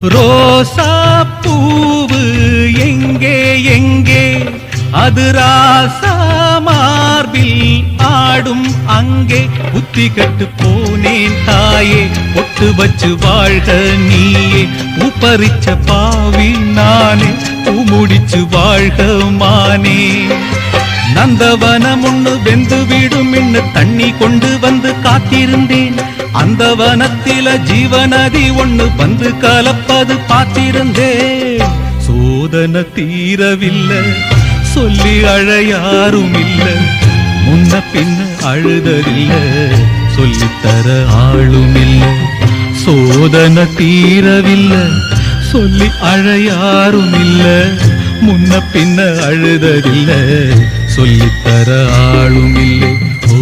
ரோசா பூவு எங்கே எங்கே அது ராசா மார்பில் ஆடும் அங்கே புத்தி கட்டு போனேன் தாயே பொட்டு வச்சு வாழ்க நீயே உப்பரிச்ச பாவி நானே முடிச்சு வாழ்க மானே நந்தவனம் ஒண்ணு வெந்து விடும் என்று தண்ணி கொண்டு வந்து காத்திருந்தேன் அந்த வனத்தில ஜீவநதி ஒண்ணு வந்து கலப்பது பார்த்திருந்தேன் சோதனை தீரவில்லை சொல்லி அழ யாரும் இல்ல முன்ன பின்ன அழுததில்ல சொல்லித்தர ஆளும் இல்ல சோதனை தீரவில்லை சொல்லி அழ யாரும் இல்ல முன்ன பின்ன அழுததில்ல சொல்லித்தர ஆளும் இல்லை ஓ